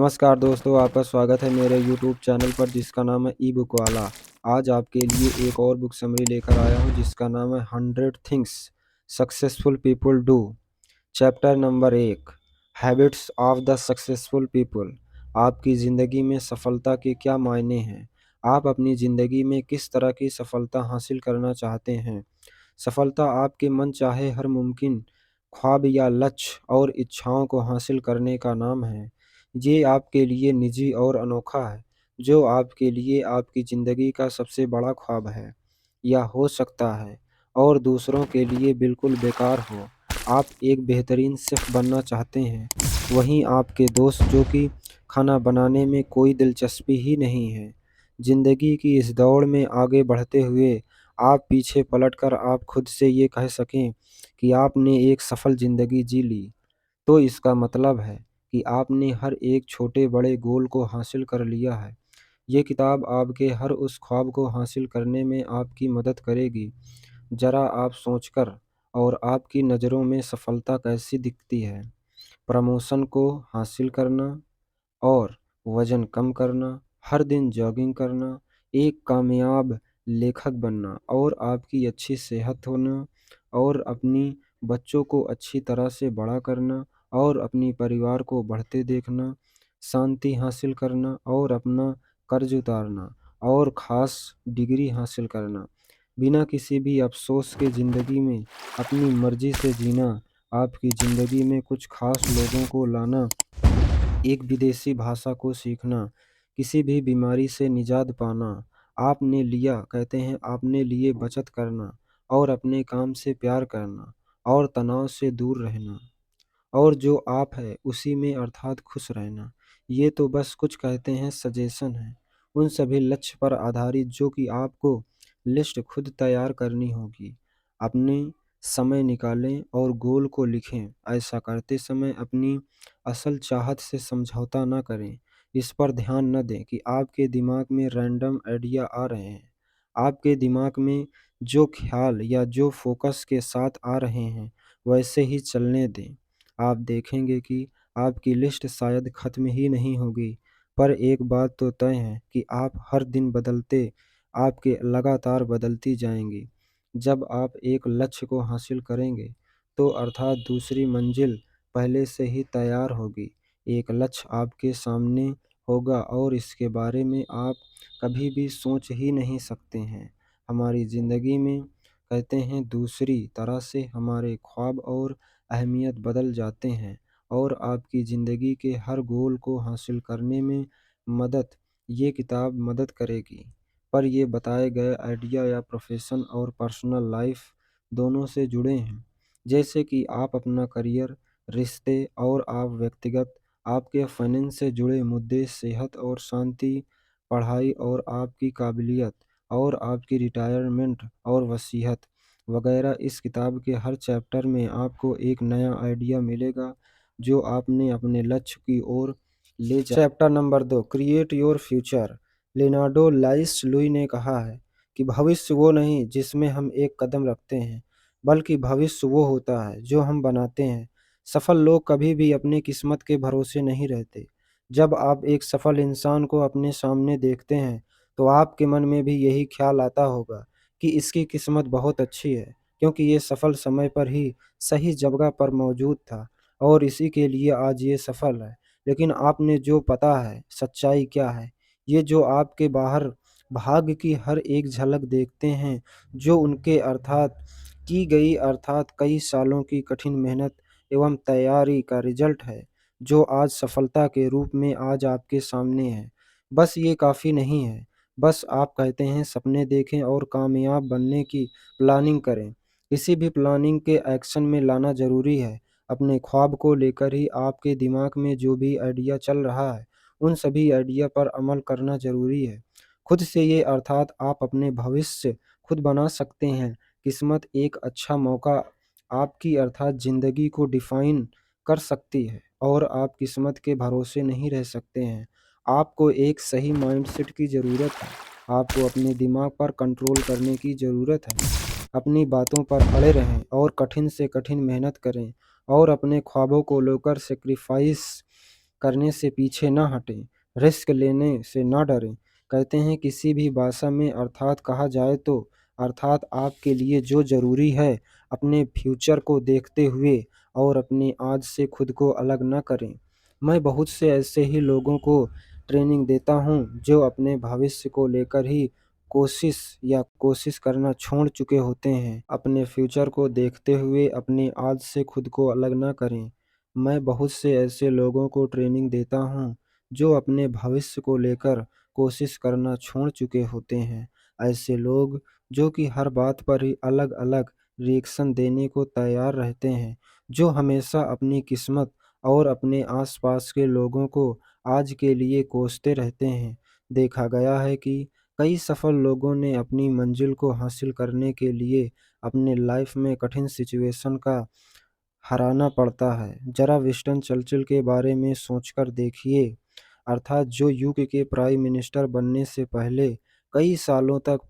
नमस्कार दोस्तों, आपका स्वागत है मेरे यूट्यूब चैनल पर जिसका नाम है ई बुक वाला। आज आपके लिए एक और बुक समरी लेकर आया हूँ जिसका नाम है 100 things successful people do. Chapter number 1, habits of the successful people. आपकी ज़िंदगी में सफलता के क्या मायने हैं? आप अपनी ज़िंदगी में किस तरह की सफलता हासिल करना चाहते हैं? सफलता आपके मन चाहे हर मुमकिन ख्वाब या लक्ष्य और इच्छाओं को हासिल करने का नाम है। ये आपके लिए निजी और अनोखा है, जो आपके लिए आपकी ज़िंदगी का सबसे बड़ा ख्वाब है या हो सकता है और दूसरों के लिए बिल्कुल बेकार हो। आप एक बेहतरीन शेफ़ बनना चाहते हैं, वहीं आपके दोस्त जो कि खाना बनाने में कोई दिलचस्पी ही नहीं है। ज़िंदगी की इस दौड़ में आगे बढ़ते हुए आप पीछे पलटकर आप खुद से ये कह सकें कि आपने एक सफल ज़िंदगी जी ली, तो इसका मतलब है कि आपने हर एक छोटे-बड़े गोल को हासिल कर लिया है। ये किताब आपके हर उस ख्वाब को हासिल करने में आपकी मदद करेगी। ज़रा आप सोचकर और आपकी नज़रों में सफलता कैसी दिखती है? प्रमोशन को हासिल करना और वज़न कम करना, हर दिन जॉगिंग करना, एक कामयाब लेखक बनना और आपकी अच्छी सेहत होना और अपनी बच्चों को अच्छी तरह से बड़ा करना और अपनी परिवार को बढ़ते देखना, शांति हासिल करना और अपना कर्ज उतारना और ख़ास डिग्री हासिल करना, बिना किसी भी अफ़सोस के ज़िंदगी में अपनी मर्ज़ी से जीना, आपकी ज़िंदगी में कुछ ख़ास लोगों को लाना, एक विदेशी भाषा को सीखना, किसी भी बीमारी से निजात पाना, आपने लिया कहते हैं आपने लिए बचत करना और अपने काम से प्यार करना और तनाव से दूर रहना और जो आप है उसी में अर्थात खुश रहना। ये तो बस कुछ कहते हैं सजेशन है, उन सभी लक्ष्य पर आधारित जो कि आपको लिस्ट खुद तैयार करनी होगी। अपने समय निकालें और गोल को लिखें। ऐसा करते समय अपनी असल चाहत से समझौता ना करें। इस पर ध्यान न दें कि आपके दिमाग में रैंडम आइडिया आ रहे हैं। आपके दिमाग में जो ख्याल या जो फोकस के साथ आ रहे हैं, वैसे ही चलने दें। आप देखेंगे कि आपकी लिस्ट शायद ख़त्म ही नहीं होगी, पर एक बात तो तय है कि आप हर दिन बदलते आपके लगातार बदलती जाएँगी। जब आप एक लक्ष्य को हासिल करेंगे, तो अर्थात दूसरी मंजिल पहले से ही तैयार होगी। एक लक्ष्य आपके सामने होगा और इसके बारे में आप कभी भी सोच ही नहीं सकते हैं। हमारी ज़िंदगी में कहते हैं दूसरी तरह से हमारे ख्वाब और अहमियत बदल जाते हैं और आपकी ज़िंदगी के हर गोल को हासिल करने में मदद ये किताब मदद करेगी। पर ये बताए गए आइडिया या प्रोफ़ेशन और पर्सनल लाइफ़ दोनों से जुड़े हैं। जैसे कि आप अपना करियर, रिश्ते और आप व्यक्तिगत आपके फाइनेंस से जुड़े मुद्दे, सेहत और शांति, पढ़ाई और आपकी काबिलियत और आपकी रिटायरमेंट और वसीयत वगैरह। इस किताब के हर चैप्टर में आपको एक नया आइडिया मिलेगा जो आपने अपने लक्ष्य की ओर ले जा। Chapter number 2, create your future. Leonardo लाइस लुई ने कहा है कि भविष्य वो नहीं जिसमें हम एक कदम रखते हैं, बल्कि भविष्य वो होता है जो हम बनाते हैं। सफल लोग कभी भी अपनी किस्मत के भरोसे नहीं रहते। जब आप एक सफल इंसान को अपने सामने देखते हैं, तो आपके मन में भी यही ख्याल आता होगा कि इसकी किस्मत बहुत अच्छी है, क्योंकि ये सफल समय पर ही सही जगह पर मौजूद था और इसी के लिए आज ये सफल है। लेकिन आपने जो पता है सच्चाई क्या है? ये जो आपके बाहर भाग्य की हर एक झलक देखते हैं, जो उनके अर्थात की गई अर्थात कई सालों की कठिन मेहनत एवं तैयारी का रिज़ल्ट है, जो आज सफलता के रूप में आज आपके सामने है। बस ये काफ़ी नहीं है। बस आप कहते हैं सपने देखें और कामयाब बनने की प्लानिंग करें। किसी भी प्लानिंग के एक्शन में लाना ज़रूरी है। अपने ख्वाब को लेकर ही आपके दिमाग में जो भी आइडिया चल रहा है, उन सभी आइडिया पर अमल करना ज़रूरी है। खुद से ये अर्थात आप अपने भविष्य खुद बना सकते हैं। किस्मत एक अच्छा मौका आपकी अर्थात ज़िंदगी को डिफ़ाइन कर सकती है और आप किस्मत के भरोसे नहीं रह सकते हैं। आपको एक सही माइंडसेट की ज़रूरत है। आपको अपने दिमाग पर कंट्रोल करने की ज़रूरत है। अपनी बातों पर अड़े रहें और कठिन से कठिन मेहनत करें और अपने ख्वाबों को लेकर सैक्रिफ़ाइस करने से पीछे ना हटें, रिस्क लेने से ना डरें। कहते हैं किसी भी भाषा में अर्थात कहा जाए तो अर्थात आपके लिए जो ज़रूरी है, अपने फ्यूचर को देखते हुए और अपने आज से खुद को अलग ना करें। मैं बहुत से ऐसे ही लोगों को ट्रेनिंग देता हूँ जो अपने भविष्य को लेकर ही कोशिश करना छोड़ चुके होते हैं। अपने फ्यूचर को देखते हुए अपने आज से खुद को अलग ना करें। मैं बहुत से ऐसे लोगों को ट्रेनिंग देता हूँ जो अपने भविष्य को लेकर कोशिश करना छोड़ चुके होते हैं। ऐसे लोग जो कि हर बात पर ही अलग-अलग रिएक्शन देने को तैयार रहते हैं, जो हमेशा अपनी किस्मत और अपने आसपास के लोगों को आज के लिए कोसते रहते हैं। देखा गया है कि कई सफल लोगों ने अपनी मंजिल को हासिल करने के लिए अपने लाइफ में कठिन सिचुएशन का हराना पड़ता है। जरा विंस्टन चर्चिल के बारे में सोचकर देखिए, अर्थात जो यूके के प्राइम मिनिस्टर बनने से पहले कई सालों तक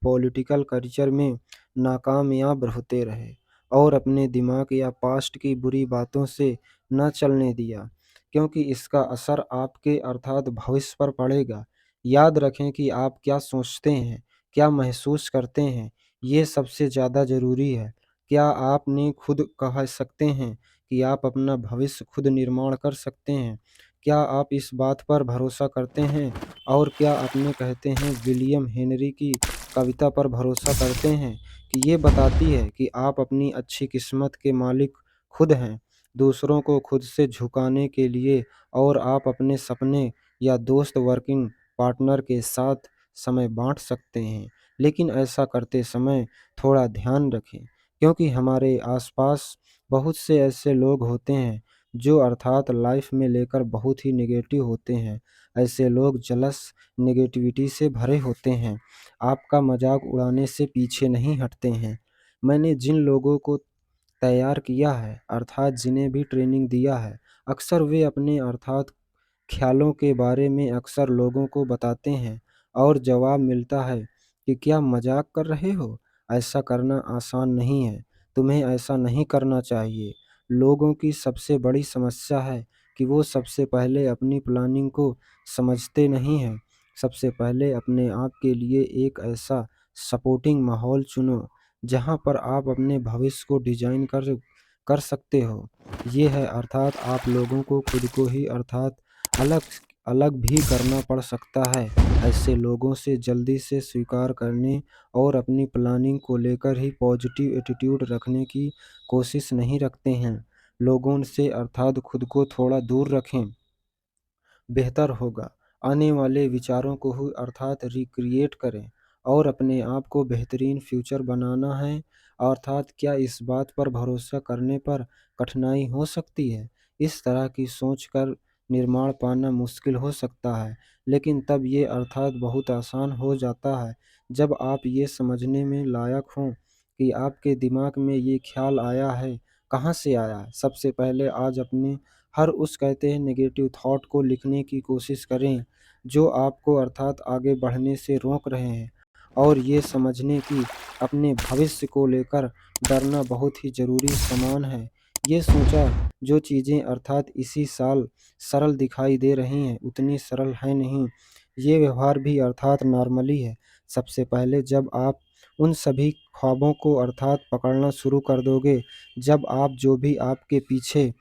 पॉलिटिकल करियर में नाकामयाब होते रहे और अपने दिमाग या पास्ट की बुरी बातों से न चलने दिया, क्योंकि इसका असर आपके अर्थात भविष्य पर पड़ेगा। याद रखें कि आप क्या सोचते हैं, क्या महसूस करते हैं, ये सबसे ज़्यादा ज़रूरी है। क्या आपने खुद कह सकते हैं कि आप अपना भविष्य खुद निर्माण कर सकते हैं? क्या आप इस बात पर भरोसा करते हैं? और क्या अपने कहते हैं विलियम हेनरी की कविता पर भरोसा करते हैं कि ये बताती है कि आप अपनी अच्छी किस्मत के मालिक खुद हैं, दूसरों को खुद से झुकाने के लिए और आप अपने सपने या दोस्त वर्किंग पार्टनर के साथ समय बाँट सकते हैं। लेकिन ऐसा करते समय थोड़ा ध्यान रखें, क्योंकि हमारे आसपास बहुत से ऐसे लोग होते हैं जो अर्थात लाइफ में लेकर बहुत ही नेगेटिव होते हैं। ऐसे लोग जलस नेगेटिविटी से भरे होते हैं, आपका मजाक उड़ाने से पीछे नहीं हटते हैं। मैंने जिन लोगों को तैयार किया है अर्थात जिन्हें भी ट्रेनिंग दिया है, अक्सर वे अपने अर्थात ख्यालों के बारे में अक्सर लोगों को बताते हैं और जवाब मिलता है कि क्या मजाक कर रहे हो? ऐसा करना आसान नहीं है, तुम्हें ऐसा नहीं करना चाहिए। लोगों की सबसे बड़ी समस्या है कि वो सबसे पहले अपनी प्लानिंग को समझते नहीं हैं। सबसे पहले अपने आप के लिए एक ऐसा सपोर्टिंग माहौल चुनो जहाँ पर आप अपने भविष्य को डिज़ाइन कर सकते हो। ये है अर्थात आप लोगों को खुद को ही अर्थात अलग अलग भी करना पड़ सकता है। ऐसे लोगों से जल्दी से स्वीकार करने और अपनी प्लानिंग को लेकर ही पॉजिटिव एटीट्यूड रखने की कोशिश नहीं रखते हैं। लोगों से अर्थात खुद को थोड़ा दूर रखें, बेहतर होगा। आने वाले विचारों को ही अर्थात रिक्रिएट करें और अपने आप को बेहतरीन फ्यूचर बनाना है। अर्थात क्या इस बात पर भरोसा करने पर कठिनाई हो सकती है? इस तरह की सोच कर निर्माण पाना मुश्किल हो सकता है, लेकिन तब ये अर्थात बहुत आसान हो जाता है जब आप ये समझने में लायक हों कि आपके दिमाग में ये ख्याल आया है, कहाँ से आया है। सबसे पहले आज अपने हर उस कहते हैं नेगेटिव थॉट को लिखने की कोशिश करें जो आपको अर्थात आगे बढ़ने से रोक रहे हैं, और ये समझने कि अपने भविष्य को लेकर डरना बहुत ही ज़रूरी सामान है। ये सोचा जो चीज़ें अर्थात इसी साल सरल दिखाई दे रही हैं उतनी सरल है नहीं। ये व्यवहार भी अर्थात नॉर्मली है। सबसे पहले जब आप उन सभी ख्वाबों को अर्थात पकड़ना शुरू कर दोगे, जब आप जो भी आपके पीछे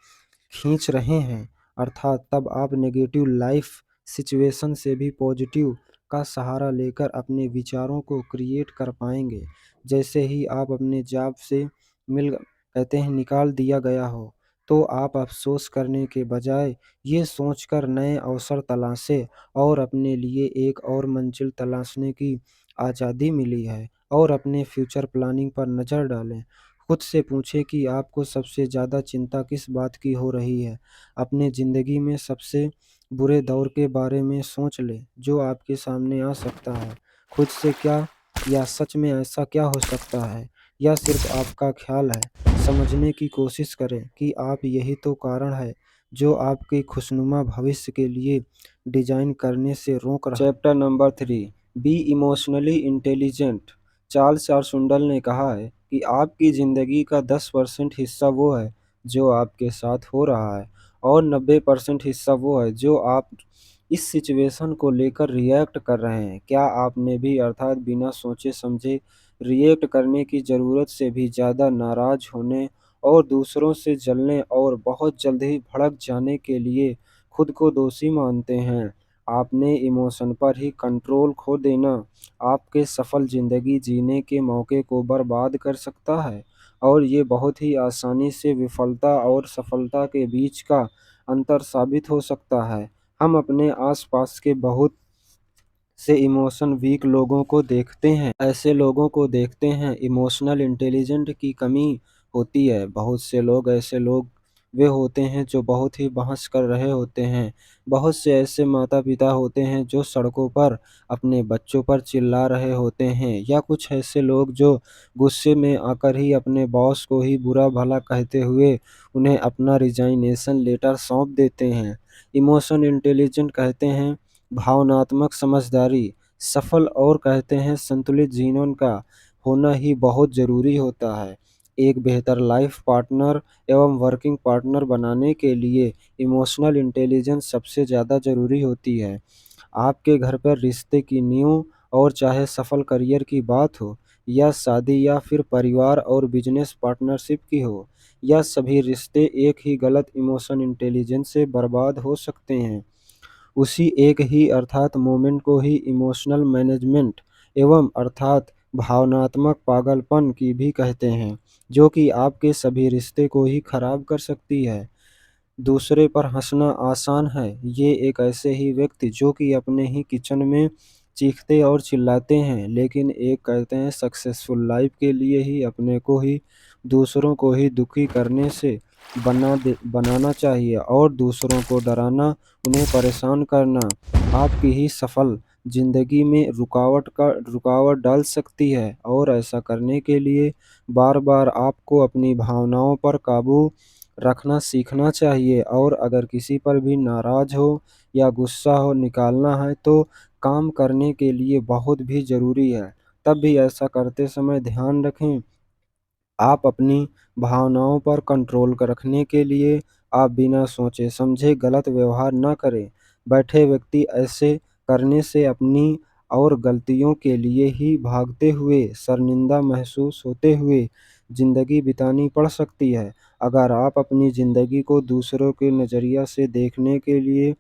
खींच रहे हैं, अर्थात तब आप नेगेटिव लाइफ सिचुएशन से भी पॉजिटिव का सहारा लेकर अपने विचारों को क्रिएट कर पाएंगे। जैसे ही आप अपने जॉब से मिल कहते हैं निकाल दिया गया हो, तो आप अफसोस करने के बजाय ये सोचकर नए अवसर तलाशें और अपने लिए एक और मंजिल तलाशने की आज़ादी मिली है, और अपने फ्यूचर प्लानिंग पर नज़र डालें। खुद से पूछें कि आपको सबसे ज़्यादा चिंता किस बात की हो रही है। अपने ज़िंदगी में सबसे बुरे दौर के बारे में सोच लें जो आपके सामने आ सकता है। खुद से क्या या सच में ऐसा क्या हो सकता है, या सिर्फ आपका ख्याल है। समझने की कोशिश करें कि आप यही तो कारण है जो आपके खुशनुमा भविष्य के लिए डिज़ाइन करने से रोक रहा है। Chapter number 3, be emotionally intelligent. Charles R Swindoll ने कहा है कि आपकी ज़िंदगी का 10% हिस्सा वो है जो आपके साथ हो रहा है, और 90% हिस्सा वो है जो आप इस सिचुएशन को लेकर रिएक्ट कर रहे हैं। क्या आपने भी अर्थात बिना सोचे समझे रिएक्ट करने की ज़रूरत से भी ज़्यादा नाराज़ होने और दूसरों से जलने और बहुत जल्द ही भड़क जाने के लिए खुद को दोषी मानते हैं? आपने इमोशन पर ही कंट्रोल खो देना आपके सफल ज़िंदगी जीने के मौके को बर्बाद कर सकता है और ये बहुत ही आसानी से विफलता और सफलता के बीच का अंतर साबित हो सकता है। हम अपने आसपास के बहुत से इमोशन वीक लोगों को देखते हैं। ऐसे लोगों को देखते हैं इमोशनल इंटेलिजेंट की कमी होती है। बहुत से लोग ऐसे लोग वे होते हैं जो बहुत ही बहस कर रहे होते हैं। बहुत से ऐसे माता-पिता होते हैं जो सड़कों पर अपने बच्चों पर चिल्ला रहे होते हैं या कुछ ऐसे लोग जो गुस्से में आकर ही अपने बॉस को ही बुरा-भला कहते हुए उन्हें अपना रिज़ाइनेशन लेटर सौंप देते हैं। इमोशन इंटेलिजेंट कहते हैं भावनात्मक समझदारी, सफल और कहते हैं संतुलित जीवन का होना ही बहुत ज़रूरी होता है। एक बेहतर लाइफ़ पार्टनर एवं वर्किंग पार्टनर बनाने के लिए इमोशनल इंटेलिजेंस सबसे ज़्यादा ज़रूरी होती है। आपके घर पर रिश्ते की नींव और चाहे सफल करियर की बात हो या शादी या फिर परिवार और बिज़नेस पार्टनरशिप की हो, यह सभी रिश्ते एक ही गलत इमोशन इंटेलिजेंस से बर्बाद हो सकते हैं। उसी एक ही अर्थात मोमेंट को ही इमोशनल मैनेजमेंट एवं अर्थात भावनात्मक पागलपन की भी कहते हैं, जो कि आपके सभी रिश्ते को ही खराब कर सकती है। दूसरे पर हँसना आसान है, ये एक ऐसे ही व्यक्ति जो कि अपने ही किचन में चीखते और चिल्लाते हैं, लेकिन एक कहते हैं सक्सेसफुल लाइफ के लिए ही अपने को ही दूसरों को ही दुखी करने से बनाना चाहिए और दूसरों को डराना, उन्हें परेशान करना आपकी ही सफल ज़िंदगी में रुकावट डाल सकती है और ऐसा करने के लिए बार-बार आपको अपनी भावनाओं पर काबू रखना सीखना चाहिए और अगर किसी पर भी नाराज़ हो या गुस्सा हो निकालना है तो काम करने के लिए बहुत भी ज़रूरी है। तब भी ऐसा करते समय ध्यान रखें आप अपनी भावनाओं पर कंट्रोल रखने के लिए आप बिना सोचे समझे गलत व्यवहार न करें। बैठे व्यक्ति ऐसे करने से अपनी और गलतियों के लिए ही भागते हुए शर्मिंदा महसूस होते हुए ज़िंदगी बितानी पड़ सकती है। अगर आप अपनी ज़िंदगी को दूसरों के नज़रिया से देखने के लिए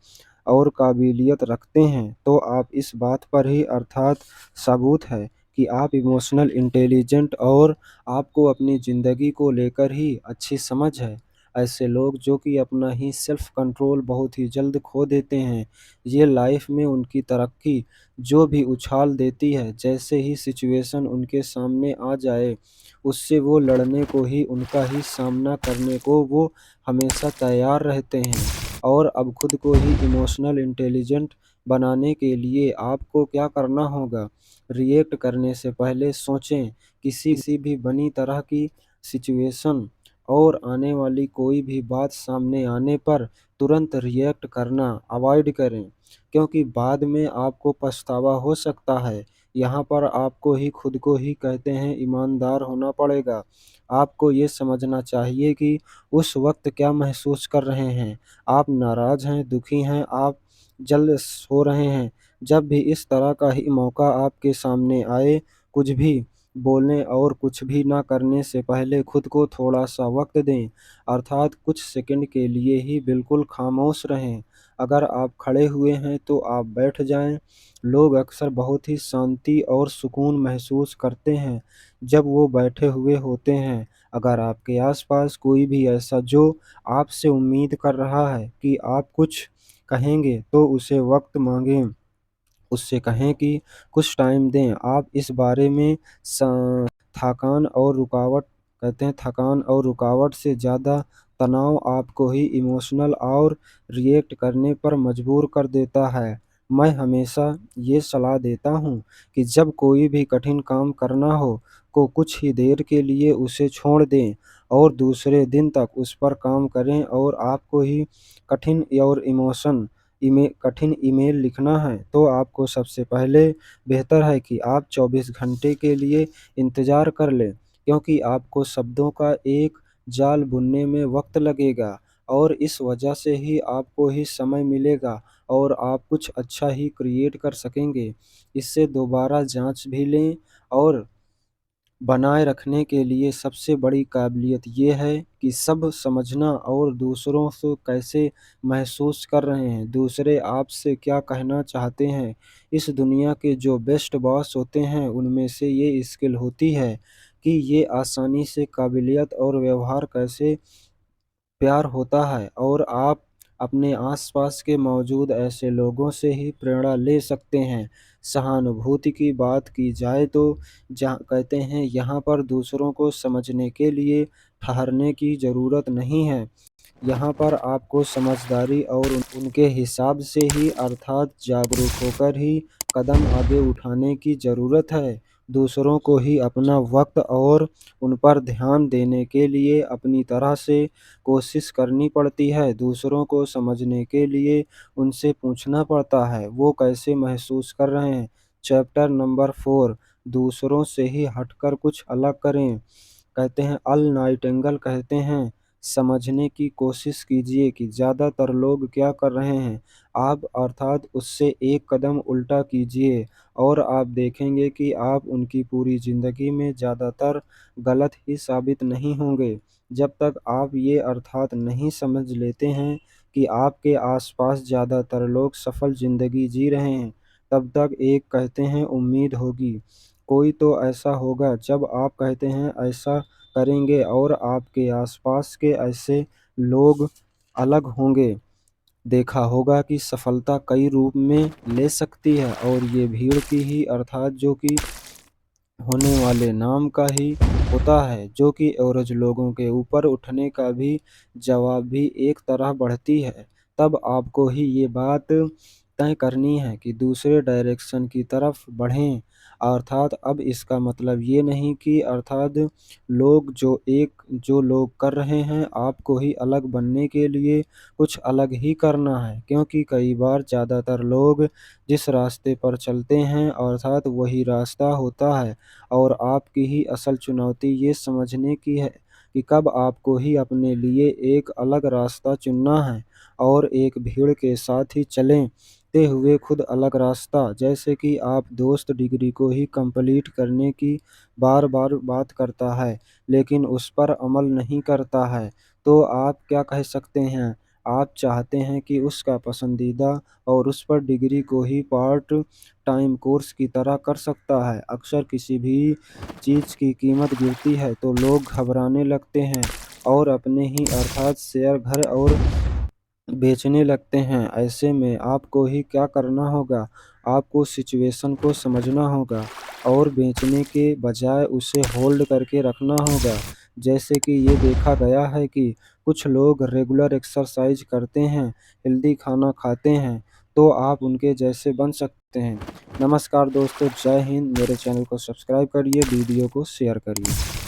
और काबिलियत रखते हैं, तो आप इस बात पर ही अर्थात सबूत है कि आप इमोशनल इंटेलिजेंट और आपको अपनी ज़िंदगी को लेकर ही अच्छी समझ है। ऐसे लोग जो कि अपना ही सेल्फ कंट्रोल बहुत ही जल्द खो देते हैं, ये लाइफ में उनकी तरक्की जो भी उछाल देती है, जैसे ही सिचुएशन उनके सामने आ जाए, उससे वो लड़ने को ही उनका ही सामना करने को वो हमेशा तैयार रहते हैं। और अब खुद को ही इमोशनल इंटेलिजेंट बनाने के लिए आपको क्या करना होगा? रिएक्ट करने से पहले सोचें, किसी भी बनी तरह की सिचुएशन और आने वाली कोई भी बात सामने आने पर तुरंत रिएक्ट करना अवॉइड करें, क्योंकि बाद में आपको पछतावा हो सकता है। यहाँ पर आपको ही खुद को ही कहते हैं ईमानदार होना पड़ेगा। आपको ये समझना चाहिए कि उस वक़्त क्या महसूस कर रहे हैं। आप नाराज़ हैं, दुखी हैं, आप जेलस हो रहे हैं। जब भी इस तरह का ही मौका आपके सामने आए, कुछ भी बोलने और कुछ भी ना करने से पहले खुद को थोड़ा-सा वक़्त दें, अर्थात कुछ सेकंड के लिए ही बिल्कुल खामोश रहें। अगर आप खड़े हुए हैं तो आप बैठ जाएँ। लोग अक्सर बहुत ही शांति और सुकून महसूस करते हैं, जब वो बैठे हुए होते हैं। अगर आपके आस-पास कोई भी ऐसा जो आपसे उम्मीद कर रहा है कि आप कुछ कहेंगे, तो उसे वक़्त माँगें। उससे कहें कि कुछ टाइम दें। आप इस बारे में स थकान और रुकावट से ज़्यादा तनाव आपको ही इमोशनल और रिएक्ट करने पर मजबूर कर देता है। मैं हमेशा ये सलाह देता हूँ कि जब कोई भी कठिन काम करना हो, को कुछ ही देर के लिए उसे छोड़ दें और दूसरे दिन तक उस पर काम करें और आपको ही कठिन और कठिन ईमेल लिखना है, तो आपको सबसे पहले बेहतर है कि आप 24 घंटे के लिए इंतज़ार कर लें, क्योंकि आपको शब्दों का एक जाल बुनने में वक़्त लगेगा। और इस वजह से ही आपको ही समय मिलेगा और आप कुछ अच्छा ही क्रिएट कर सकेंगे। इससे दोबारा जाँच भी लें और बनाए रखने के लिए सबसे बड़ी काबिलियत ये है कि सब समझना और दूसरों से कैसे महसूस कर रहे हैं, दूसरे आपसे क्या कहना चाहते हैं। इस दुनिया के जो बेस्ट बॉस होते हैं, उनमें से ये स्किल होती है कि ये आसानी से काबिलियत और व्यवहार कैसे प्यार होता है और आप अपने आसपास के मौजूद ऐसे लोगों से ही प्रेरणा ले सकते हैं। सहानुभूति की बात की जाए तो जहाँ कहते हैं यहाँ पर दूसरों को समझने के लिए ठहरने की ज़रूरत नहीं है। यहाँ पर आपको समझदारी और उनके हिसाब से ही अर्थात जागरूक होकर ही कदम आगे उठाने की ज़रूरत है। दूसरों को ही अपना वक़्त और उन पर ध्यान देने के लिए अपनी तरह से कोशिश करनी पड़ती है। दूसरों को समझने के लिए उनसे पूछना पड़ता है, वो कैसे महसूस कर रहे हैं। चैप्टर नंबर 4 दूसरों से ही हटकर कुछ अलग करें। कहते हैं अल नाइटिंगेल कहते हैं, समझने की कोशिश कीजिए कि ज़्यादातर लोग क्या कर रहे हैं। आप अर्थात उससे एक कदम उल्टा कीजिए और आप देखेंगे कि आप उनकी पूरी ज़िंदगी में ज़्यादातर गलत ही साबित नहीं होंगे। जब तक आप ये अर्थात नहीं समझ लेते हैं कि आपके आसपास ज़्यादातर लोग सफल ज़िंदगी जी रहे हैं, तब तक एक कहते हैं उम्मीद होगी। कोई तो ऐसा होगा जब आप कहते हैं ऐसा करेंगे और आपके आसपास के ऐसे लोग अलग होंगे। देखा होगा कि सफलता कई रूप में ले सकती है और ये भीड़ की ही अर्थात जो कि होने वाले नाम का ही होता है, जो कि एवरेज लोगों के ऊपर उठने का भी जवाब भी एक तरह बढ़ती है। तब आपको ही ये बात तय करनी है कि दूसरे डायरेक्शन की तरफ बढ़ें। अर्थात अब इसका मतलब ये नहीं कि अर्थात जो लोग कर रहे हैं, आपको ही अलग बनने के लिए कुछ अलग ही करना है। क्योंकि कई बार ज़्यादातर लोग जिस रास्ते पर चलते हैं अर्थात वही रास्ता होता है और आपकी ही असल चुनौती ये समझने की है कि कब आपको ही अपने लिए एक अलग रास्ता चुनना है और एक भीड़ के साथ ही चलते हुए खुद अलग रास्ता। जैसे कि आप दोस्त डिग्री को ही कंप्लीट करने की बार-बार बात करता है, लेकिन उस पर अमल नहीं करता है, तो आप क्या कह सकते हैं? आप चाहते हैं कि उसका पसंदीदा और उस पर डिग्री को ही पार्ट टाइम कोर्स की तरह कर सकता है। अक्सर किसी भी चीज़ की कीमत गिरती है तो लोग घबराने लगते हैं और अपने ही अर्थात शेयर घर और बेचने लगते हैं। ऐसे में आपको ही क्या करना होगा, आपको सिचुएशन को समझना होगा और बेचने के बजाय उसे होल्ड करके रखना होगा। जैसे कि ये देखा गया है कि कुछ लोग रेगुलर एक्सरसाइज करते हैं, हेल्दी खाना खाते हैं, तो आप उनके जैसे बन सकते हैं। नमस्कार दोस्तों, जय हिंद। मेरे चैनल को सब्सक्राइब करिए, वीडियो को शेयर करिए।